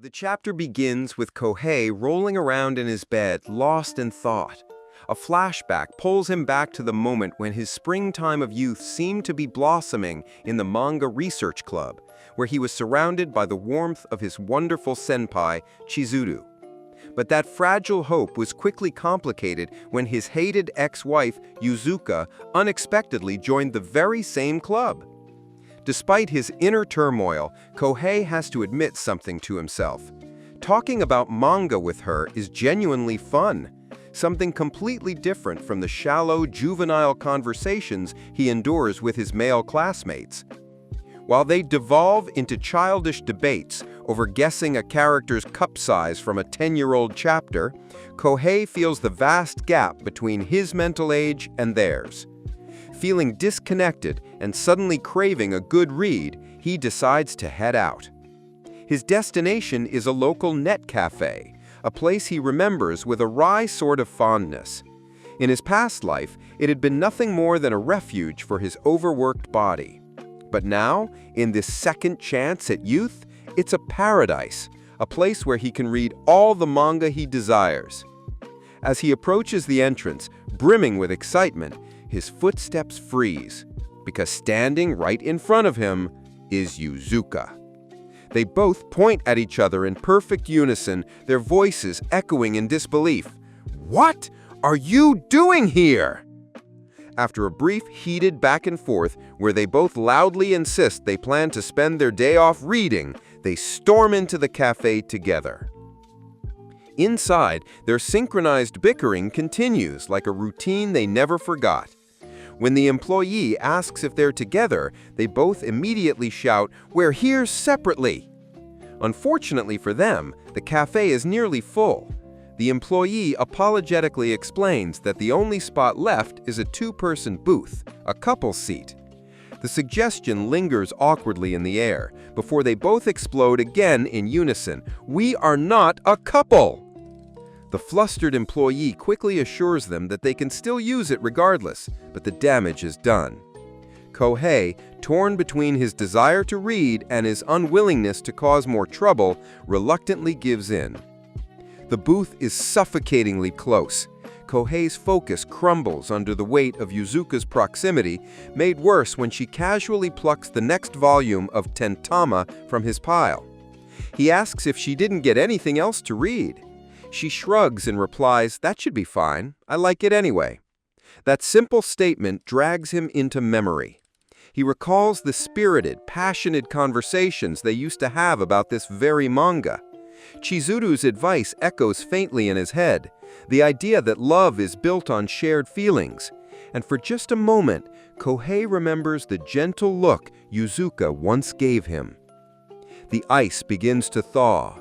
The chapter begins with Kohei rolling around in his bed, lost in thought. A flashback pulls him back to the moment when his springtime of youth seemed to be blossoming in the manga research club, where he was surrounded by the warmth of his wonderful senpai, Chizuru. But that fragile hope was quickly complicated when his hated ex-wife, Yuzuka, unexpectedly joined the very same club. Despite his inner turmoil, Kohei has to admit something to himself. Talking about manga with her is genuinely fun, something completely different from the shallow, juvenile conversations he endures with his male classmates. While they devolve into childish debates over guessing a character's cup size from a 10-year-old chapter, Kohei feels the vast gap between his mental age and theirs. Feeling disconnected and suddenly craving a good read, he decides to head out. His destination is a local net cafe, a place he remembers with a wry sort of fondness. In his past life, it had been nothing more than a refuge for his overworked body. But now, in this second chance at youth, it's a paradise, a place where he can read all the manga he desires. As he approaches the entrance, brimming with excitement, his footsteps freeze, because standing right in front of him is Yuzuka. They both point at each other in perfect unison, their voices echoing in disbelief. "What are you doing here?" After a brief, heated back and forth, where they both loudly insist they plan to spend their day off reading, they storm into the cafe together. Inside, their synchronized bickering continues like a routine they never forgot. When the employee asks if they're together, they both immediately shout, "We're here separately." Unfortunately for them, the cafe is nearly full. The employee apologetically explains that the only spot left is a two-person booth, a couple seat. The suggestion lingers awkwardly in the air before they both explode again in unison. "We are not a couple!" The flustered employee quickly assures them that they can still use it regardless, but the damage is done. Kohei, torn between his desire to read and his unwillingness to cause more trouble, reluctantly gives in. The booth is suffocatingly close. Kohei's focus crumbles under the weight of Yuzuka's proximity, made worse when she casually plucks the next volume of Tentama from his pile. He asks if she didn't get anything else to read. She shrugs and replies, "That should be fine. I like it anyway." That simple statement drags him into memory. He recalls the spirited, passionate conversations they used to have about this very manga. Chizuru's advice echoes faintly in his head, the idea that love is built on shared feelings. And for just a moment, Kohei remembers the gentle look Yuzuka once gave him. The ice begins to thaw.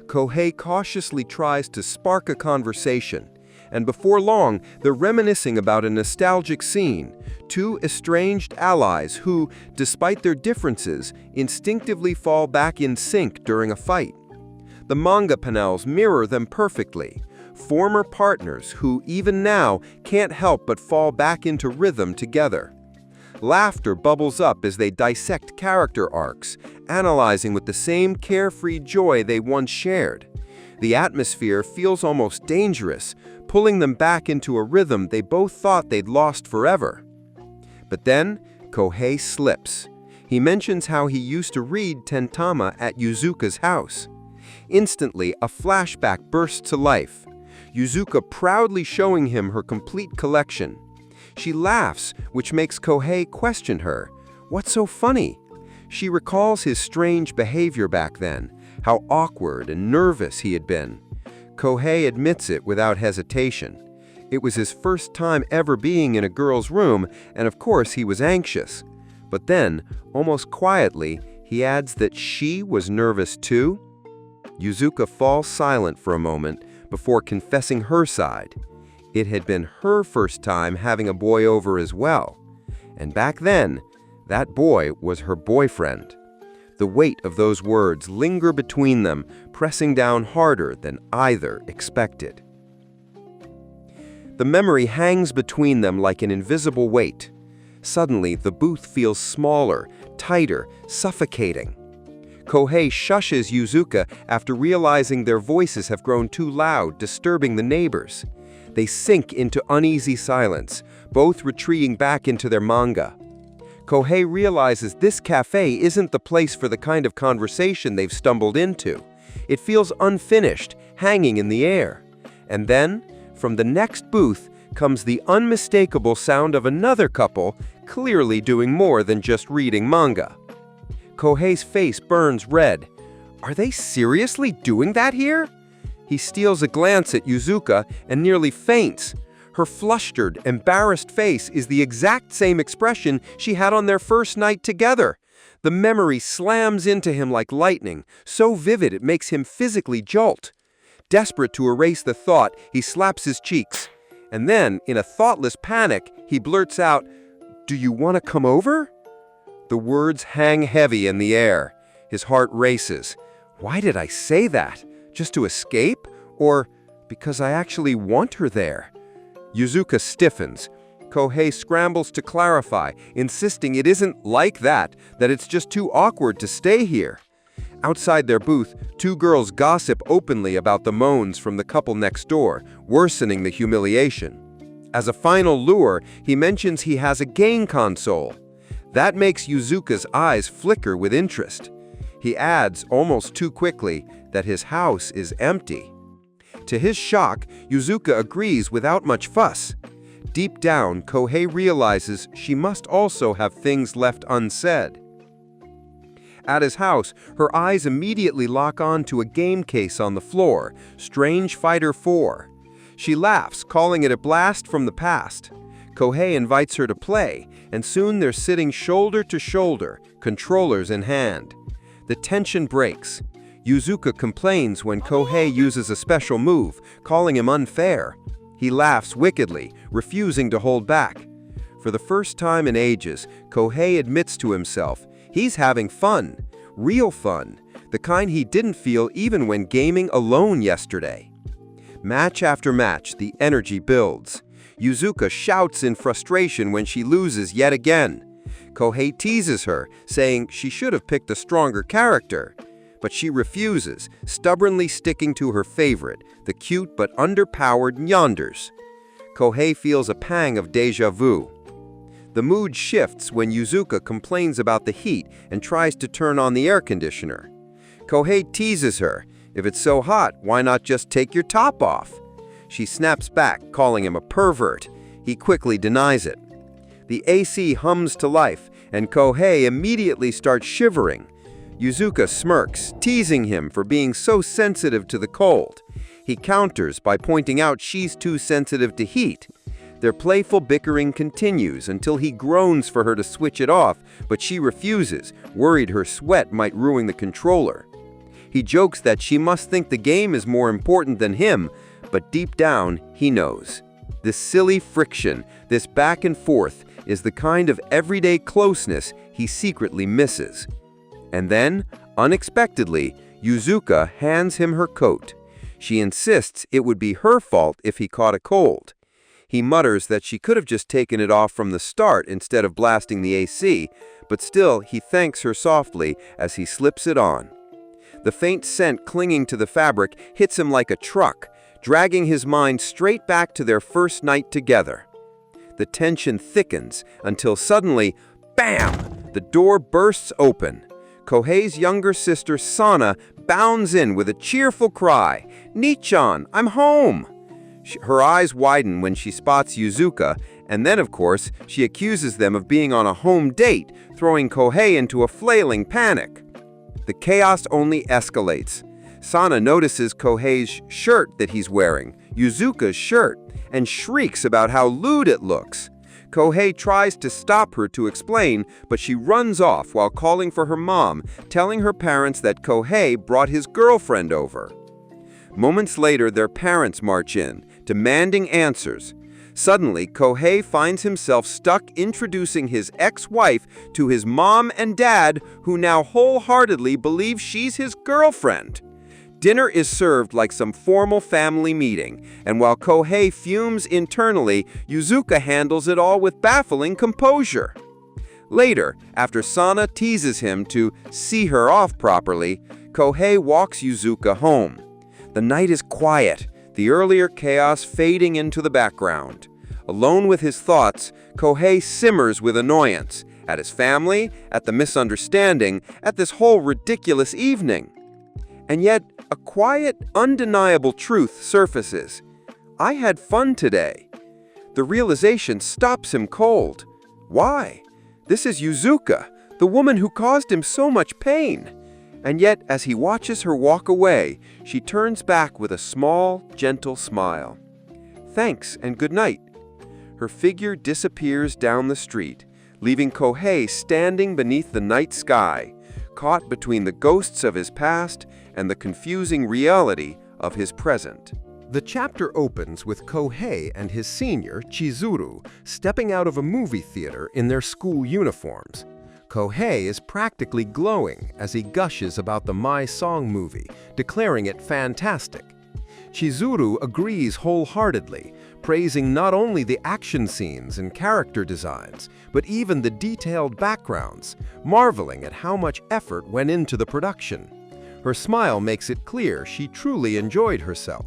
Kohei cautiously tries to spark a conversation, and before long, they're reminiscing about a nostalgic scene, two estranged allies who, despite their differences, instinctively fall back in sync during a fight. The manga panels mirror them perfectly, former partners who, even now, can't help but fall back into rhythm together. Laughter bubbles up as they dissect character arcs, analyzing with the same carefree joy they once shared. The atmosphere feels almost dangerous, pulling them back into a rhythm they both thought they'd lost forever. But then, Kohei slips. He mentions how he used to read Tentama at Yuzuka's house. Instantly, a flashback bursts to life, Yuzuka proudly showing him her complete collection. She laughs, which makes Kohei question her. What's so funny? She recalls his strange behavior back then, how awkward and nervous he had been. Kohei admits it without hesitation. It was his first time ever being in a girl's room, and of course he was anxious. But then, almost quietly, he adds that she was nervous too. Yuzuka falls silent for a moment before confessing her side. It had been her first time having a boy over as well. And back then, that boy was her boyfriend. The weight of those words linger between them, pressing down harder than either expected. The memory hangs between them like an invisible weight. Suddenly, the booth feels smaller, tighter, suffocating. Kohei shushes Yuzuka after realizing their voices have grown too loud, disturbing the neighbors. They sink into uneasy silence, both retreating back into their manga. Kohei realizes this cafe isn't the place for the kind of conversation they've stumbled into. It feels unfinished, hanging in the air. And then, from the next booth, comes the unmistakable sound of another couple, clearly doing more than just reading manga. Kohei's face burns red. Are they seriously doing that here? He steals a glance at Yuzuka and nearly faints. Her flustered, embarrassed face is the exact same expression she had on their first night together. The memory slams into him like lightning, so vivid it makes him physically jolt. Desperate to erase the thought, he slaps his cheeks. And then, in a thoughtless panic, he blurts out, "Do you want to come over?" The words hang heavy in the air. His heart races. Why did I say that? Just to escape? Or because I actually want her there? Yuzuka stiffens. Kohei scrambles to clarify, insisting it isn't like that it's just too awkward to stay here. Outside their booth, two girls gossip openly about the moans from the couple next door, worsening the humiliation. As a final lure, he mentions he has a game console. That makes Yuzuka's eyes flicker with interest. He adds, almost too quickly, that his house is empty. To his shock, Yuzuka agrees without much fuss. Deep down, Kohei realizes she must also have things left unsaid. At his house, her eyes immediately lock on to a game case on the floor, Strange Fighter 4. She laughs, calling it a blast from the past. Kohei invites her to play, and soon they're sitting shoulder to shoulder, controllers in hand. The tension breaks. Yuzuka complains when Kohei uses a special move, calling him unfair. He laughs wickedly, refusing to hold back. For the first time in ages, Kohei admits to himself he's having fun, real fun, the kind he didn't feel even when gaming alone yesterday. Match after match, the energy builds. Yuzuka shouts in frustration when she loses yet again. Kohei teases her, saying she should have picked a stronger character. But she refuses, stubbornly sticking to her favorite, the cute but underpowered Nyanders. Kohei feels a pang of déjà vu. The mood shifts when Yuzuka complains about the heat and tries to turn on the air conditioner. Kohei teases her, "If it's so hot, why not just take your top off?" She snaps back, calling him a pervert. He quickly denies it. The AC hums to life, and Kohei immediately starts shivering. Yuzuka smirks, teasing him for being so sensitive to the cold. He counters by pointing out she's too sensitive to heat. Their playful bickering continues until he groans for her to switch it off, but she refuses, worried her sweat might ruin the controller. He jokes that she must think the game is more important than him, but deep down, he knows. This silly friction, this back and forth, is the kind of everyday closeness he secretly misses. And then, unexpectedly, Yuzuka hands him her coat. She insists it would be her fault if he caught a cold. He mutters that she could have just taken it off from the start instead of blasting the AC, but still he thanks her softly as he slips it on. The faint scent clinging to the fabric hits him like a truck, dragging his mind straight back to their first night together. The tension thickens until suddenly, bam! The door bursts open. Kohei's younger sister Sana bounds in with a cheerful cry, "Nichan, I'm home!" Her eyes widen when she spots Yuzuka, and then, of course, she accuses them of being on a home date, throwing Kohei into a flailing panic. The chaos only escalates. Sana notices Kohei's shirt that he's wearing, Yuzuka's shirt, and shrieks about how lewd it looks. Kohei tries to stop her to explain, but she runs off while calling for her mom, telling her parents that Kohei brought his girlfriend over. Moments later, their parents march in, demanding answers. Suddenly, Kohei finds himself stuck introducing his ex-wife to his mom and dad, who now wholeheartedly believe she's his girlfriend. Dinner is served like some formal family meeting, and while Kohei fumes internally, Yuzuka handles it all with baffling composure. Later, after Sana teases him to see her off properly, Kohei walks Yuzuka home. The night is quiet, the earlier chaos fading into the background. Alone with his thoughts, Kohei simmers with annoyance at his family, at the misunderstanding, at this whole ridiculous evening. And yet, a quiet, undeniable truth surfaces. I had fun today. The realization stops him cold. Why? This is Yuzuka, the woman who caused him so much pain. And yet, as he watches her walk away, she turns back with a small, gentle smile. Thanks and good night. Her figure disappears down the street, leaving Kohei standing beneath the night sky, caught between the ghosts of his past and the confusing reality of his present. The chapter opens with Kohei and his senior, Chizuru, stepping out of a movie theater in their school uniforms. Kohei is practically glowing as he gushes about the My Song movie, declaring it fantastic. Chizuru agrees wholeheartedly, praising not only the action scenes and character designs, but even the detailed backgrounds, marveling at how much effort went into the production. Her smile makes it clear she truly enjoyed herself.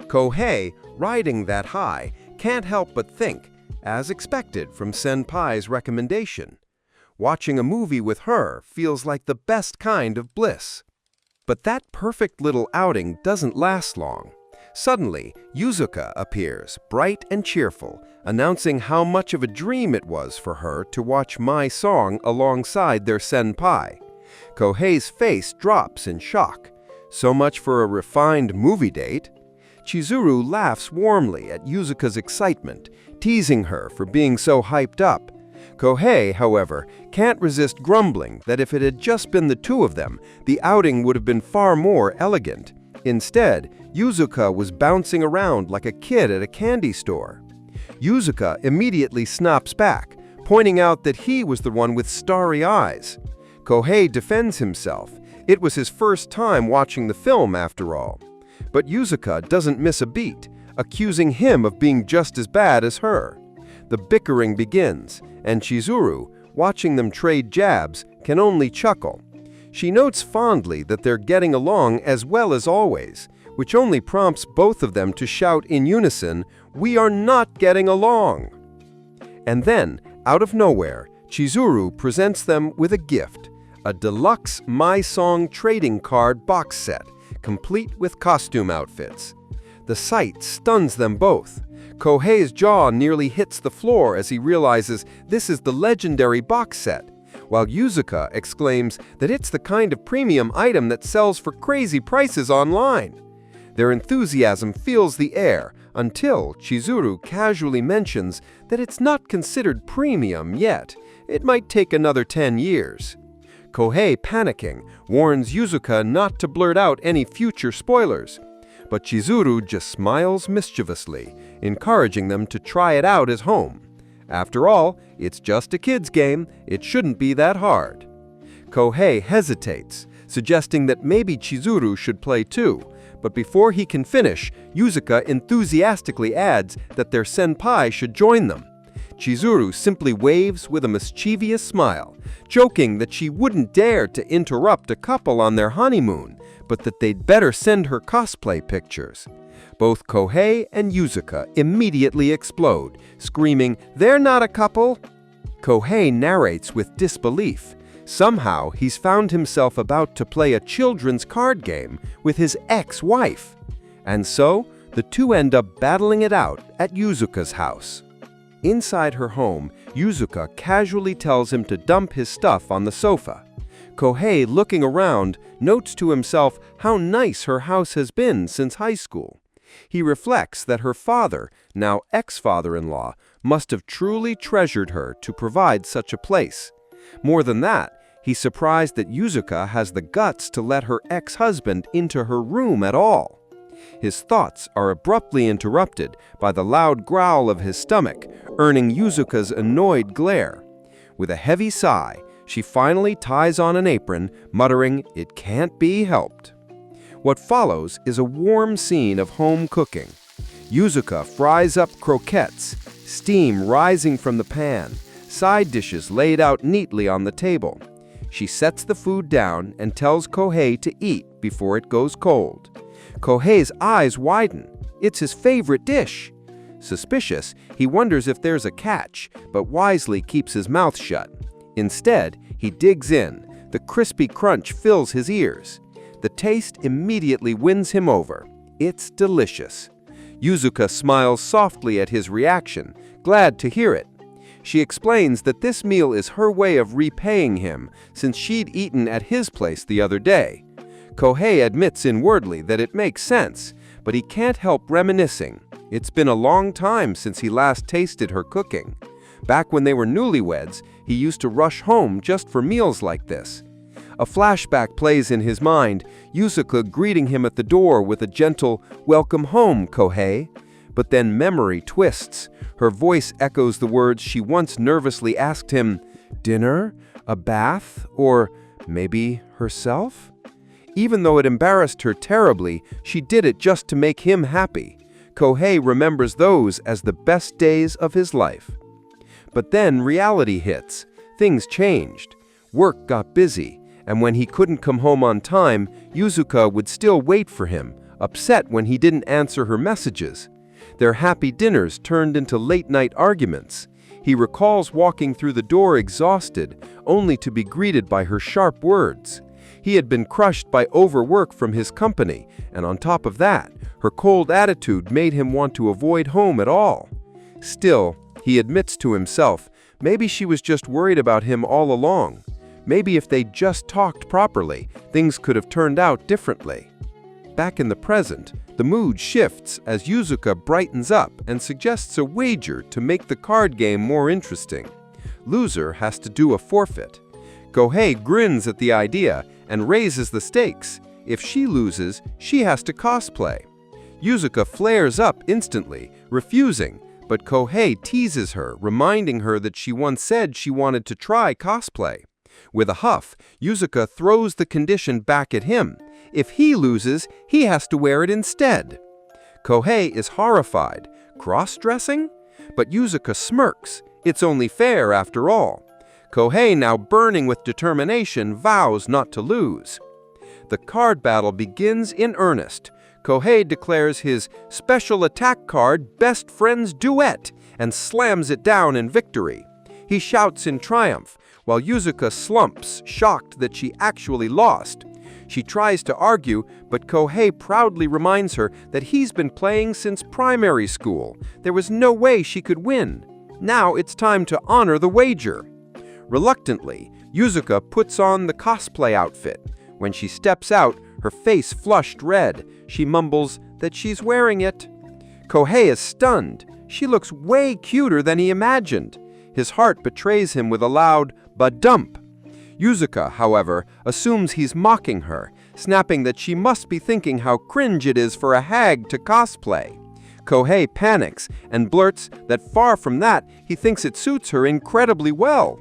Kohei, riding that high, can't help but think, as expected from senpai's recommendation. Watching a movie with her feels like the best kind of bliss. But that perfect little outing doesn't last long. Suddenly, Yuzuka appears, bright and cheerful, announcing how much of a dream it was for her to watch My Song alongside their senpai. Kohei's face drops in shock. So much for a refined movie date. Chizuru laughs warmly at Yuzuka's excitement, teasing her for being so hyped up. Kohei, however, can't resist grumbling that if it had just been the two of them, the outing would have been far more elegant. Instead, Yuzuka was bouncing around like a kid at a candy store. Yuzuka immediately snaps back, pointing out that he was the one with starry eyes. Kohei defends himself. It was his first time watching the film, after all. But Yuzuka doesn't miss a beat, accusing him of being just as bad as her. The bickering begins, and Chizuru, watching them trade jabs, can only chuckle. She notes fondly that they're getting along as well as always, which only prompts both of them to shout in unison, "We are not getting along!" And then, out of nowhere, Chizuru presents them with a gift, a deluxe My Song trading card box set, complete with costume outfits. The sight stuns them both. Kohei's jaw nearly hits the floor as he realizes this is the legendary box set, while Yuzuka exclaims that it's the kind of premium item that sells for crazy prices online. Their enthusiasm fills the air until Chizuru casually mentions that it's not considered premium yet. It might take another 10 years. Kohei, panicking, warns Yuzuka not to blurt out any future spoilers. But Chizuru just smiles mischievously, encouraging them to try it out at home. After all, it's just a kid's game, it shouldn't be that hard. Kohei hesitates, suggesting that maybe Chizuru should play too, but before he can finish, Yuzuka enthusiastically adds that their senpai should join them. Chizuru simply waves with a mischievous smile, joking that she wouldn't dare to interrupt a couple on their honeymoon, but that they'd better send her cosplay pictures. Both Kohei and Yuzuka immediately explode, screaming, "They're not a couple!" Kohei narrates with disbelief. Somehow, he's found himself about to play a children's card game with his ex-wife. And so, the two end up battling it out at Yuzuka's house. Inside her home, Yuzuka casually tells him to dump his stuff on the sofa. Kohei, looking around, notes to himself how nice her house has been since high school. He reflects that her father, now ex-father-in-law, must have truly treasured her to provide such a place. More than that, he's surprised that Yuzuka has the guts to let her ex-husband into her room at all. His thoughts are abruptly interrupted by the loud growl of his stomach, earning Yuzuka's annoyed glare. With a heavy sigh, she finally ties on an apron, muttering, "It can't be helped." What follows is a warm scene of home cooking. Yuzuka fries up croquettes, steam rising from the pan, side dishes laid out neatly on the table. She sets the food down and tells Kohei to eat before it goes cold. Kohei's eyes widen. It's his favorite dish. Suspicious, he wonders if there's a catch, but wisely keeps his mouth shut. Instead, he digs in. The crispy crunch fills his ears. The taste immediately wins him over. It's delicious. Yuzuka smiles softly at his reaction, glad to hear it. She explains that this meal is her way of repaying him, since she'd eaten at his place the other day. Kohei admits inwardly that it makes sense, but he can't help reminiscing. It's been a long time since he last tasted her cooking. Back when they were newlyweds, he used to rush home just for meals like this. A flashback plays in his mind, Yuzuka greeting him at the door with a gentle, "Welcome home, Kohei." But then memory twists. Her voice echoes the words she once nervously asked him, "Dinner? A bath? Or maybe herself?" Even though it embarrassed her terribly, she did it just to make him happy. Kohei remembers those as the best days of his life. But then reality hits. Things changed. Work got busy, and when he couldn't come home on time, Yuzuka would still wait for him, upset when he didn't answer her messages. Their happy dinners turned into late-night arguments. He recalls walking through the door exhausted, only to be greeted by her sharp words. He had been crushed by overwork from his company, and on top of that, her cold attitude made him want to avoid home at all. Still, he admits to himself, maybe she was just worried about him all along. Maybe if they just talked properly, things could have turned out differently. Back in the present, the mood shifts as Yuzuka brightens up and suggests a wager to make the card game more interesting. Loser has to do a forfeit. Kohei grins at the idea and raises the stakes. If she loses, she has to cosplay. Yuzuka flares up instantly, refusing, but Kohei teases her, reminding her that she once said she wanted to try cosplay. With a huff, Yuzuka throws the condition back at him. If he loses, he has to wear it instead. Kohei is horrified. Cross-dressing? But Yuzuka smirks. It's only fair after all. Kohei, now burning with determination, vows not to lose. The card battle begins in earnest. Kohei declares his special attack card, Best Friends Duet, and slams it down in victory. He shouts in triumph, while Yuzuka slumps, shocked that she actually lost. She tries to argue, but Kohei proudly reminds her that he's been playing since primary school. There was no way she could win. Now it's time to honor the wager. Reluctantly, Yuzuka puts on the cosplay outfit. When she steps out, her face flushed red. She mumbles that she's wearing it. Kohei is stunned. She looks way cuter than he imagined. His heart betrays him with a loud "ba-dump." Yuzuka, however, assumes he's mocking her, snapping that she must be thinking how cringe it is for a hag to cosplay. Kohei panics and blurts that far from that, he thinks it suits her incredibly well.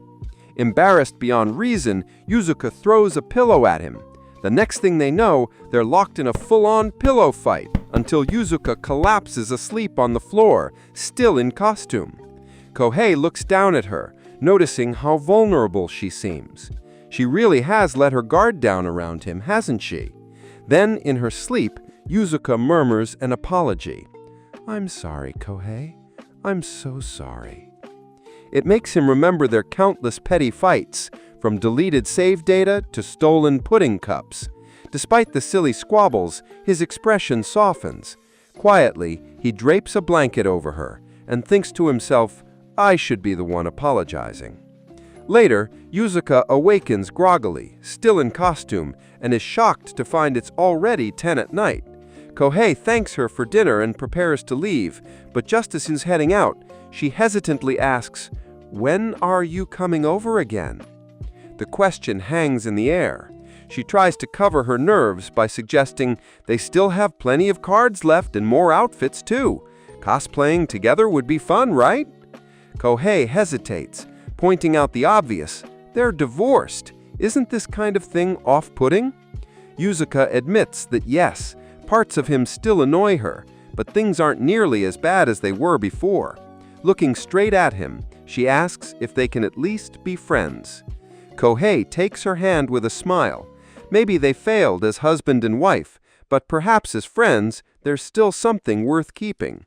Embarrassed beyond reason, Yuzuka throws a pillow at him. The next thing they know, they're locked in a full-on pillow fight until Yuzuka collapses asleep on the floor, still in costume. Kohei looks down at her, noticing how vulnerable she seems. She really has let her guard down around him, hasn't she? Then, in her sleep, Yuzuka murmurs an apology. "I'm sorry, Kohei. I'm so sorry." It makes him remember their countless petty fights, from deleted save data to stolen pudding cups. Despite the silly squabbles, his expression softens. Quietly, he drapes a blanket over her and thinks to himself, I should be the one apologizing. Later, Yuzuka awakens groggily, still in costume, and is shocked to find it's already 10 at night. Kohei thanks her for dinner and prepares to leave, but just as he's heading out, she hesitantly asks, "When are you coming over again?" The question hangs in the air. She tries to cover her nerves by suggesting they still have plenty of cards left and more outfits too. Cosplaying together would be fun, right? Kohei hesitates, pointing out the obvious. They're divorced. Isn't this kind of thing off-putting? Yuzuka admits that yes, parts of him still annoy her, but things aren't nearly as bad as they were before. Looking straight at him, She asks if they can at least be friends. Kohei takes her hand with a smile. Maybe they failed as husband and wife, but perhaps as friends, there's still something worth keeping.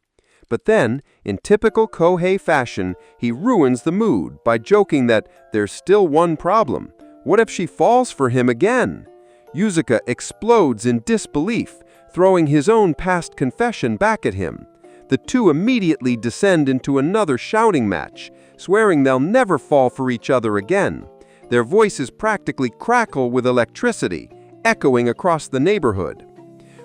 But then, in typical Kohei fashion, he ruins the mood by joking that there's still one problem. What if she falls for him again? Yuzuka explodes in disbelief, throwing his own past confession back at him. The two immediately descend into another shouting match, swearing they'll never fall for each other again. Their voices practically crackle with electricity, echoing across the neighborhood.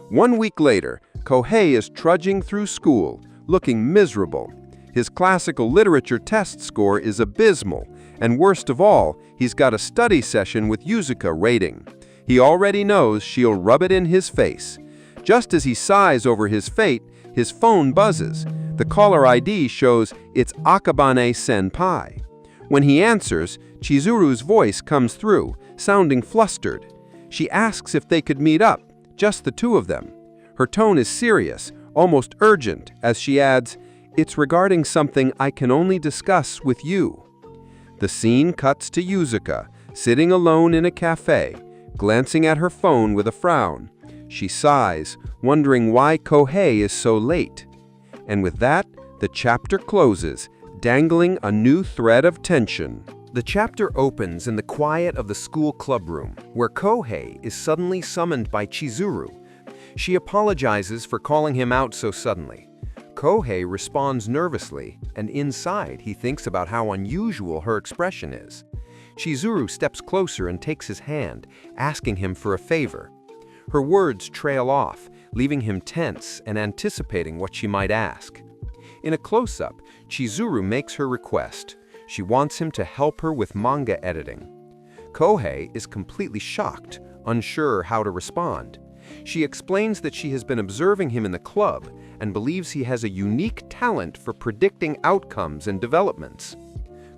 1 week later, Kohei is trudging through school, looking miserable. His classical literature test score is abysmal, and worst of all, he's got a study session with Yuzuka waiting. He already knows she'll rub it in his face. Just as he sighs over his fate, his phone buzzes. The caller ID shows it's Akabane senpai. When he answers, Chizuru's voice comes through, sounding flustered. She asks if they could meet up, just the two of them. Her tone is serious, almost urgent, as she adds, "It's regarding something I can only discuss with you." The scene cuts to Yuzuka, sitting alone in a cafe, glancing at her phone with a frown. She sighs, wondering why Kohei is so late. And with that, the chapter closes, dangling a new thread of tension. The chapter opens in the quiet of the school clubroom, where Kohei is suddenly summoned by Chizuru. She apologizes for calling him out so suddenly. Kohei responds nervously, and inside he thinks about how unusual her expression is. Chizuru steps closer and takes his hand, asking him for a favor. Her words trail off, leaving him tense and anticipating what she might ask. In a close-up, Chizuru makes her request. She wants him to help her with manga editing. Kohei is completely shocked, unsure how to respond. She explains that she has been observing him in the club and believes he has a unique talent for predicting outcomes and developments.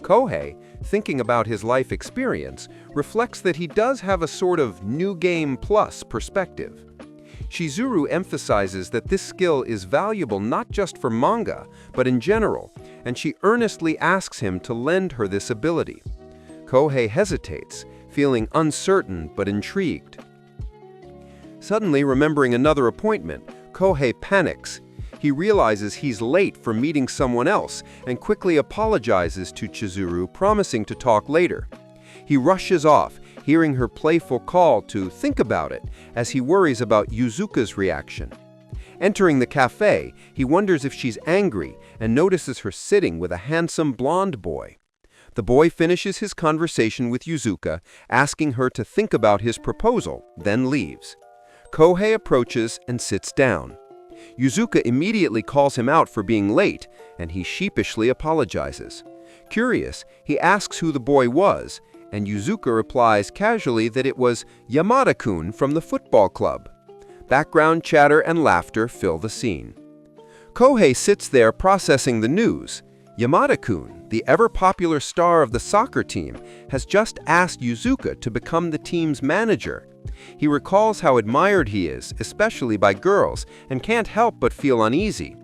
Kohei, thinking about his life experience, reflects that he does have a sort of new game plus perspective. Chizuru emphasizes that this skill is valuable not just for manga, but in general, and she earnestly asks him to lend her this ability. Kohei hesitates, feeling uncertain but intrigued. Suddenly remembering another appointment, Kohei panics. He realizes he's late for meeting someone else and quickly apologizes to Chizuru, promising to talk later. He rushes off, hearing her playful call to think about it, as he worries about Yuzuka's reaction. Entering the cafe, he wonders if she's angry and notices her sitting with a handsome blonde boy. The boy finishes his conversation with Yuzuka, asking her to think about his proposal, then leaves. Kohei approaches and sits down. Yuzuka immediately calls him out for being late, and he sheepishly apologizes. Curious, he asks who the boy was, and Yuzuka replies casually that it was Yamada-kun from the football club. Background chatter and laughter fill the scene. Kohei sits there processing the news. Yamada-kun, the ever-popular star of the soccer team, has just asked Yuzuka to become the team's manager. He recalls how admired he is, especially by girls, and can't help but feel uneasy.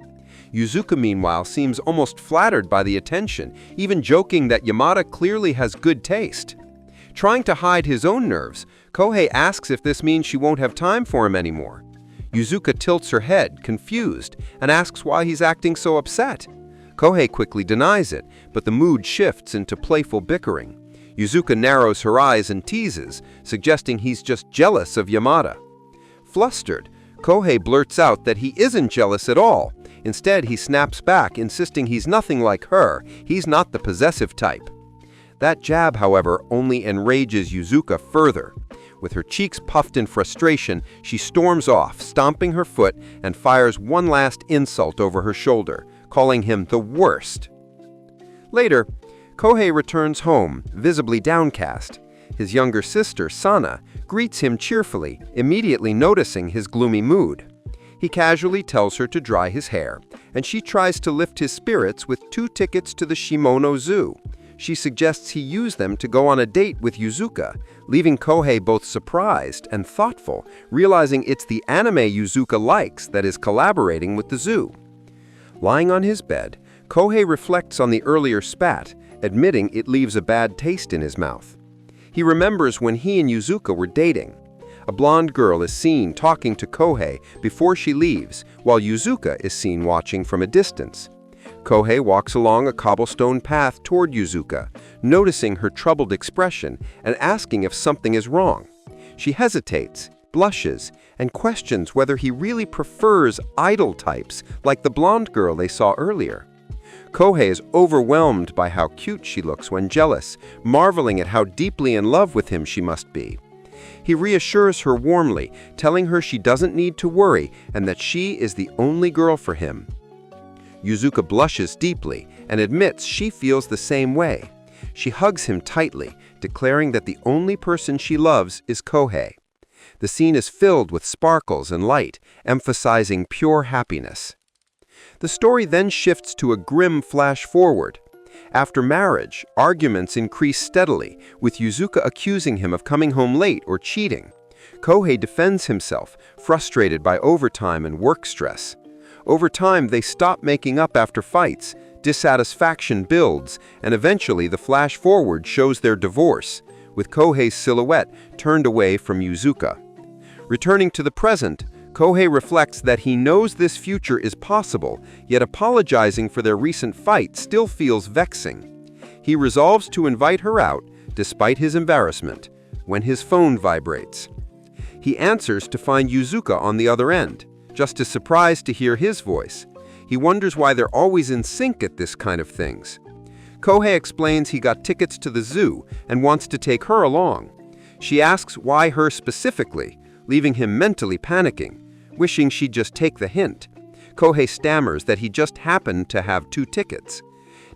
Yuzuka, meanwhile, seems almost flattered by the attention, even joking that Yamada clearly has good taste. Trying to hide his own nerves, Kohei asks if this means she won't have time for him anymore. Yuzuka tilts her head, confused, and asks why he's acting so upset. Kohei quickly denies it, but the mood shifts into playful bickering. Yuzuka narrows her eyes and teases, suggesting he's just jealous of Yamada. Flustered, Kohei blurts out that he isn't jealous at all. Instead, he snaps back, insisting he's nothing like her, he's not the possessive type. That jab, however, only enrages Yuzuka further. With her cheeks puffed in frustration, she storms off, stomping her foot, and fires one last insult over her shoulder, calling him the worst. Later, Kohei returns home, visibly downcast. His younger sister, Sana, greets him cheerfully, immediately noticing his gloomy mood. He casually tells her to dry his hair, and she tries to lift his spirits with 2 tickets to the Shimono Zoo. She suggests he use them to go on a date with Yuzuka, leaving Kohei both surprised and thoughtful, realizing it's the anime Yuzuka likes that is collaborating with the zoo. Lying on his bed, Kohei reflects on the earlier spat admitting it leaves a bad taste in his mouth. He remembers when he and Yuzuka were dating. A blonde girl is seen talking to Kohei before she leaves, while Yuzuka is seen watching from a distance. Kohei walks along a cobblestone path toward Yuzuka, noticing her troubled expression and asking if something is wrong. She hesitates, blushes, and questions whether he really prefers idol types like the blonde girl they saw earlier. Kohei is overwhelmed by how cute she looks when jealous, marveling at how deeply in love with him she must be. He reassures her warmly, telling her she doesn't need to worry and that she is the only girl for him. Yuzuka blushes deeply and admits she feels the same way. She hugs him tightly, declaring that the only person she loves is Kohei. The scene is filled with sparkles and light, emphasizing pure happiness. The story then shifts to a grim flash-forward. After marriage, arguments increase steadily, with Yuzuka accusing him of coming home late or cheating. Kohei defends himself, frustrated by overtime and work stress. Over time, they stop making up after fights, dissatisfaction builds, and eventually the flash-forward shows their divorce, with Kohei's silhouette turned away from Yuzuka. Returning to the present, Kohei reflects that he knows this future is possible, yet apologizing for their recent fight still feels vexing. He resolves to invite her out, despite his embarrassment, when his phone vibrates. He answers to find Yuzuka on the other end, just as surprised to hear his voice. He wonders why they're always in sync at this kind of things. Kohei explains he got tickets to the zoo and wants to take her along. She asks why her specifically, leaving him mentally panicking, wishing she'd just take the hint. Kohei stammers that he just happened to have 2 tickets.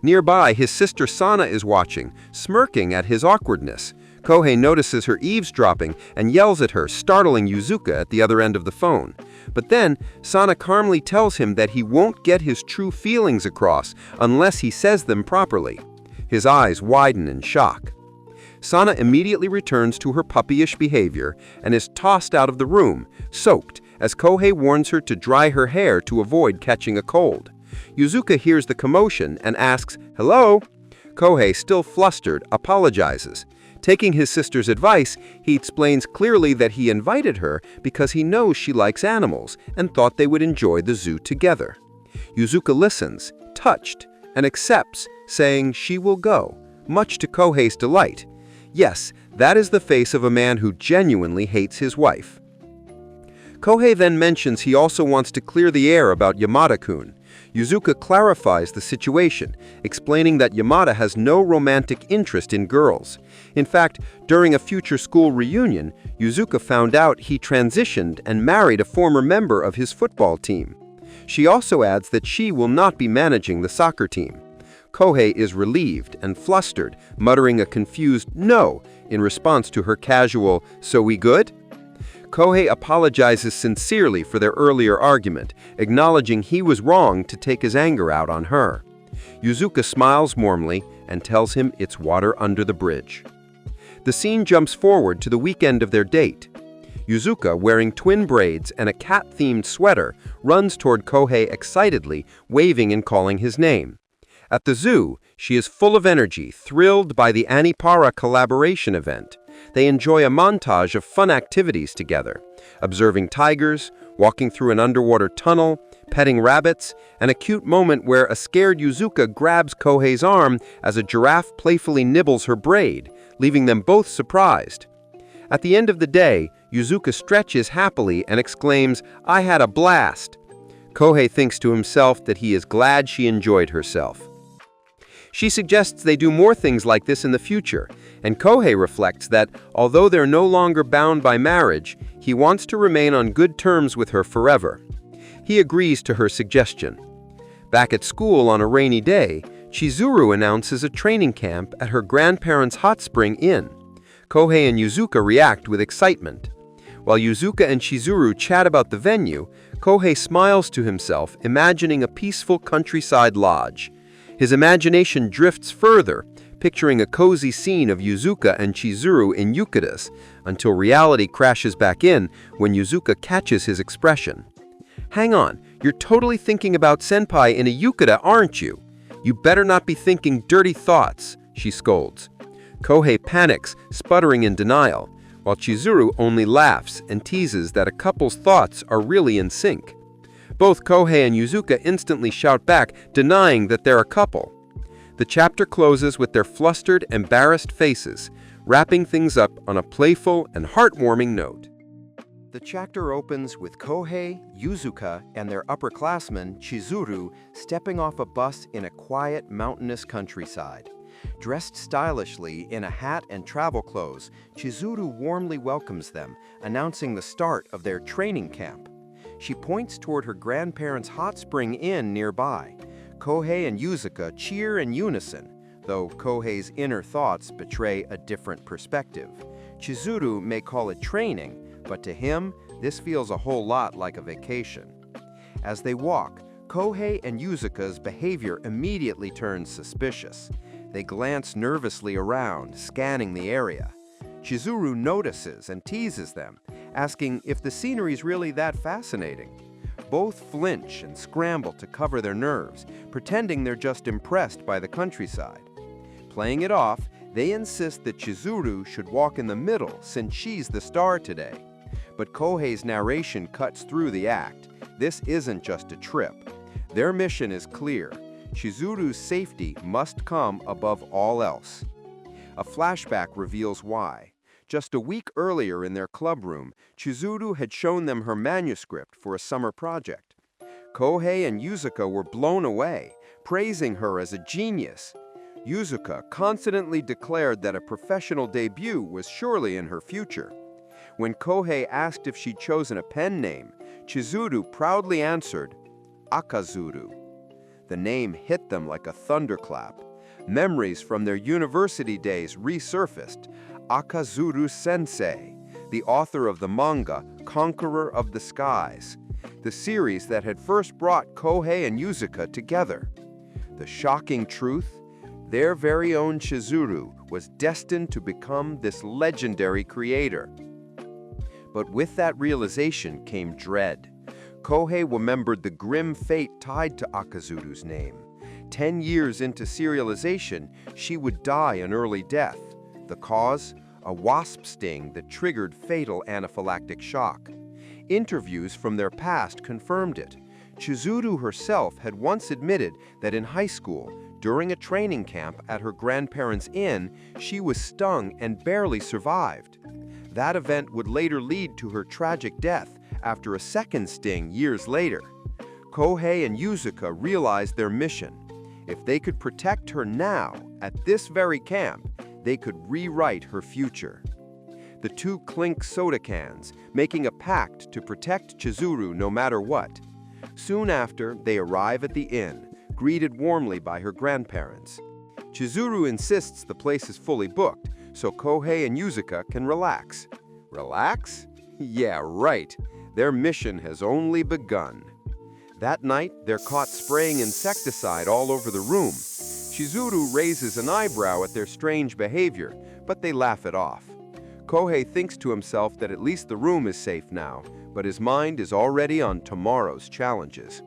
Nearby, his sister Sana is watching, smirking at his awkwardness. Kohei notices her eavesdropping and yells at her, startling Yuzuka at the other end of the phone. But then, Sana calmly tells him that he won't get his true feelings across unless he says them properly. His eyes widen in shock. Sana immediately returns to her puppyish behavior and is tossed out of the room, soaked, as Kohei warns her to dry her hair to avoid catching a cold. Yuzuka hears the commotion and asks, "Hello?" Kohei, still flustered, apologizes. Taking his sister's advice, he explains clearly that he invited her because he knows she likes animals and thought they would enjoy the zoo together. Yuzuka listens, touched, and accepts, saying she will go, much to Kohei's delight. Yes, that is the face of a man who genuinely hates his wife. Kohei then mentions he also wants to clear the air about Yamada-kun. Yuzuka clarifies the situation, explaining that Yamada has no romantic interest in girls. In fact, during a future school reunion, Yuzuka found out he transitioned and married a former member of his football team. She also adds that she will not be managing the soccer team. Kohei is relieved and flustered, muttering a confused "no" in response to her casual "so we good?" Kohei apologizes sincerely for their earlier argument, acknowledging he was wrong to take his anger out on her. Yuzuka smiles warmly and tells him it's water under the bridge. The scene jumps forward to the weekend of their date. Yuzuka, wearing twin braids and a cat-themed sweater, runs toward Kohei excitedly, waving and calling his name. At the zoo, she is full of energy, thrilled by the Anipara collaboration event. They enjoy a montage of fun activities together, observing tigers, walking through an underwater tunnel, petting rabbits, and a cute moment where a scared Yuzuka grabs Kohei's arm as a giraffe playfully nibbles her braid, leaving them both surprised. At the end of the day, Yuzuka stretches happily and exclaims, "I had a blast." Kohei thinks to himself that he is glad she enjoyed herself. She suggests they do more things like this in the future, and Kohei reflects that, although they're no longer bound by marriage, he wants to remain on good terms with her forever. He agrees to her suggestion. Back at school on a rainy day, Chizuru announces a training camp at her grandparents' hot spring inn. Kohei and Yuzuka react with excitement. While Yuzuka and Chizuru chat about the venue, Kohei smiles to himself, imagining a peaceful countryside lodge. His imagination drifts further, picturing a cozy scene of Yuzuka and Chizuru in yukatas, until reality crashes back in when Yuzuka catches his expression. "Hang on, you're totally thinking about senpai in a yukata, aren't you?" "You better not be thinking dirty thoughts," she scolds. Kohei panics, sputtering in denial, while Chizuru only laughs and teases that a couple's thoughts are really in sync. Both Kohei and Yuzuka instantly shout back, denying that they're a couple. The chapter closes with their flustered, embarrassed faces, wrapping things up on a playful and heartwarming note. The chapter opens with Kohei, Yuzuka, and their upperclassman, Chizuru, stepping off a bus in a quiet, mountainous countryside. Dressed stylishly in a hat and travel clothes, Chizuru warmly welcomes them, announcing the start of their training camp. She points toward her grandparents' hot spring inn nearby. Kohei and Yuzuka cheer in unison, though Kohei's inner thoughts betray a different perspective. Chizuru may call it training, but to him, this feels a whole lot like a vacation. As they walk, Kohei and Yuzuka's behavior immediately turns suspicious. They glance nervously around, scanning the area. Chizuru notices and teases them, asking if the scenery's really that fascinating. Both flinch and scramble to cover their nerves, pretending they're just impressed by the countryside. Playing it off, they insist that Chizuru should walk in the middle since she's the star today. But Kohei's narration cuts through the act. This isn't just a trip. Their mission is clear. Chizuru's safety must come above all else. A flashback reveals why. Just a week earlier in their club room, Chizuru had shown them her manuscript for a summer project. Kohei and Yuzuka were blown away, praising her as a genius. Yuzuka confidently declared that a professional debut was surely in her future. When Kohei asked if she'd chosen a pen name, Chizuru proudly answered, Akazuru. The name hit them like a thunderclap. Memories from their university days resurfaced. Akazuru Sensei, the author of the manga Conqueror of the Skies, the series that had first brought Kohei and Yuzuka together. The shocking truth? Their very own Chizuru was destined to become this legendary creator. But with that realization came dread. Kohei remembered the grim fate tied to Akazuru's name. 10 years into serialization, she would die an early death. The cause? A wasp sting that triggered fatal anaphylactic shock. Interviews from their past confirmed it. Chizuru herself had once admitted that in high school, during a training camp at her grandparents' inn, she was stung and barely survived. That event would later lead to her tragic death after a second sting years later. Kohei and Yuzuka realized their mission. If they could protect her now, at this very camp, they could rewrite her future. The two clink soda cans, making a pact to protect Chizuru no matter what. Soon after, they arrive at the inn, greeted warmly by her grandparents. Chizuru insists the place is fully booked, so Kohei and Yuzuka can relax. Relax? Yeah, right. Their mission has only begun. That night, they're caught spraying insecticide all over the room. Chizuru raises an eyebrow at their strange behavior, but they laugh it off. Kohei thinks to himself that at least the room is safe now, but his mind is already on tomorrow's challenges.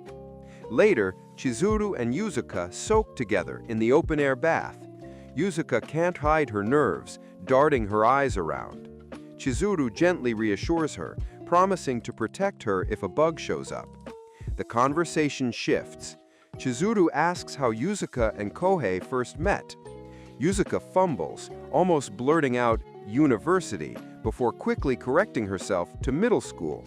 Later, Chizuru and Yuzuka soak together in the open-air bath. Yuzuka can't hide her nerves, darting her eyes around. Chizuru gently reassures her, promising to protect her if a bug shows up. The conversation shifts. Chizuru asks how Yuzuka and Kohei first met. Yuzuka fumbles, almost blurting out university, before quickly correcting herself to middle school.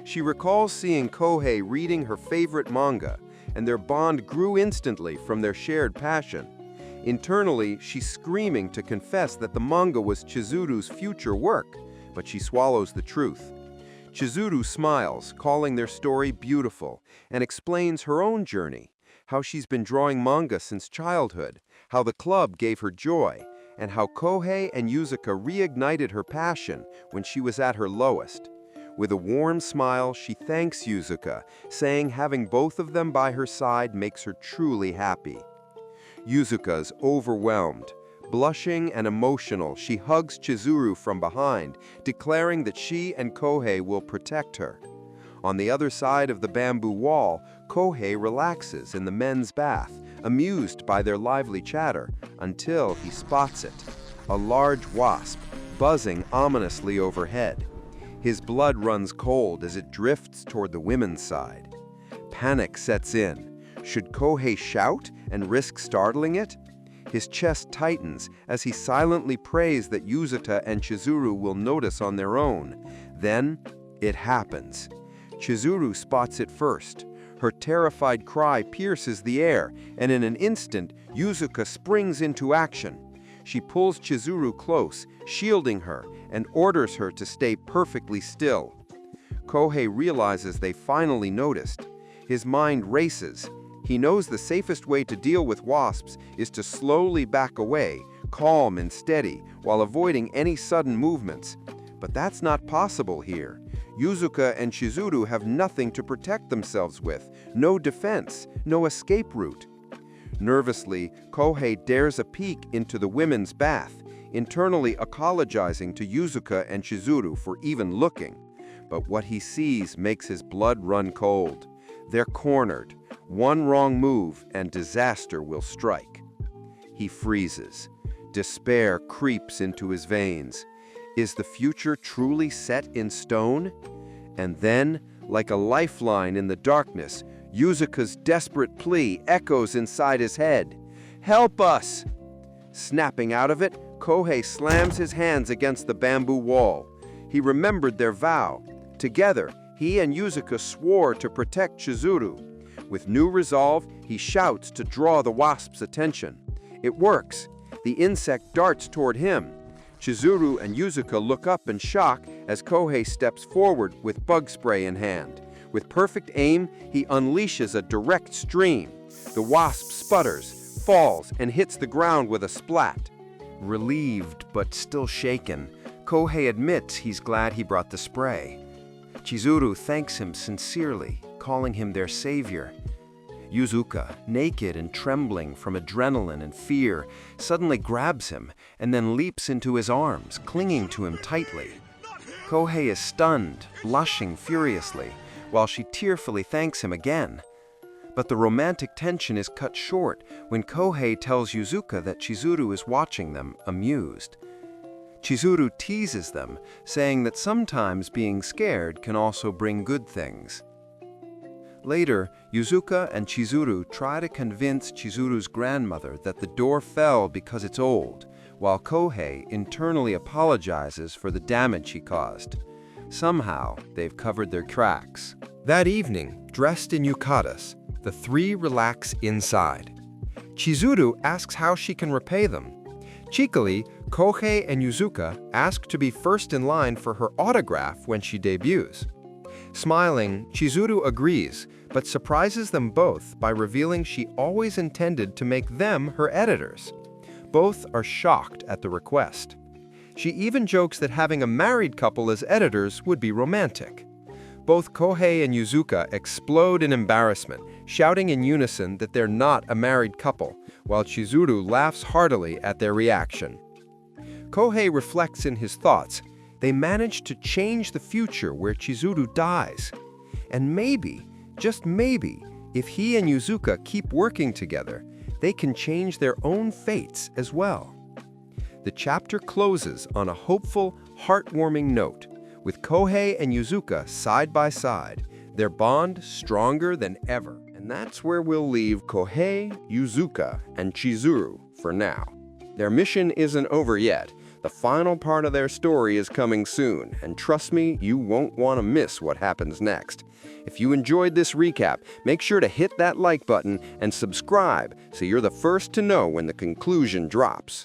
She recalls seeing Kohei reading her favorite manga, and their bond grew instantly from their shared passion. Internally, she's screaming to confess that the manga was Chizuru's future work, but she swallows the truth. Chizuru smiles, calling their story beautiful, and explains her own journey, how she's been drawing manga since childhood, how the club gave her joy, and how Kohei and Yuzuka reignited her passion when she was at her lowest. With a warm smile, she thanks Yuzuka, saying having both of them by her side makes her truly happy. Yuzuka's overwhelmed. Blushing and emotional, she hugs Chizuru from behind, declaring that she and Kohei will protect her. On the other side of the bamboo wall, Kohei relaxes in the men's bath, amused by their lively chatter, until he spots it, a large wasp, buzzing ominously overhead. His blood runs cold as it drifts toward the women's side. Panic sets in. Should Kohei shout and risk startling it? His chest tightens as he silently prays that Yuzuka and Chizuru will notice on their own. Then, it happens. Chizuru spots it first. Her terrified cry pierces the air, and in an instant, Yuzuka springs into action. She pulls Chizuru close, shielding her, and orders her to stay perfectly still. Kohei realizes they finally noticed. His mind races. He knows the safest way to deal with wasps is to slowly back away, calm and steady, while avoiding any sudden movements. But that's not possible here. Yuzuka and Chizuru have nothing to protect themselves with, no defense, no escape route. Nervously, Kohei dares a peek into the women's bath, internally apologizing to Yuzuka and Chizuru for even looking. But what he sees makes his blood run cold. They're cornered. One wrong move and disaster will strike. He freezes. Despair creeps into his veins. Is the future truly set in stone? And then, like a lifeline in the darkness, Yuzuka's desperate plea echoes inside his head. "Help us!" Snapping out of it, Kohei slams his hands against the bamboo wall. He remembered their vow. Together, he and Yuzuka swore to protect Chizuru. With new resolve, he shouts to draw the wasp's attention. It works. The insect darts toward him. Chizuru and Yuzuka look up in shock as Kohei steps forward with bug spray in hand. With perfect aim, he unleashes a direct stream. The wasp sputters, falls, and hits the ground with a splat. Relieved but still shaken, Kohei admits he's glad he brought the spray. Chizuru thanks him sincerely, calling him their savior. Yuzuka, naked and trembling from adrenaline and fear, suddenly grabs him and then leaps into his arms, clinging to him tightly. Kohei is stunned, blushing furiously, while she tearfully thanks him again. But the romantic tension is cut short when Kohei tells Yuzuka that Chizuru is watching them, amused. Chizuru teases them, saying that sometimes being scared can also bring good things. Later, Yuzuka and Chizuru try to convince Chizuru's grandmother that the door fell because it's old, while Kohei internally apologizes for the damage he caused. Somehow, they've covered their tracks. That evening, dressed in yukatas, the three relax inside. Chizuru asks how she can repay them. Cheekily, Kohei and Yuzuka ask to be first in line for her autograph when she debuts. Smiling, Chizuru agrees, but surprises them both by revealing she always intended to make them her editors. Both are shocked at the request. She even jokes that having a married couple as editors would be romantic. Both Kohei and Yuzuka explode in embarrassment, shouting in unison that they're not a married couple, while Chizuru laughs heartily at their reaction. Kohei reflects in his thoughts. They managed to change the future where Chizuru dies. And maybe, just maybe, if he and Yuzuka keep working together, they can change their own fates as well. The chapter closes on a hopeful, heartwarming note, with Kohei and Yuzuka side by side, their bond stronger than ever. And that's where we'll leave Kohei, Yuzuka, and Chizuru for now. Their mission isn't over yet. The final part of their story is coming soon, and trust me, you won't want to miss what happens next. If you enjoyed this recap, make sure to hit that like button and subscribe so you're the first to know when the conclusion drops.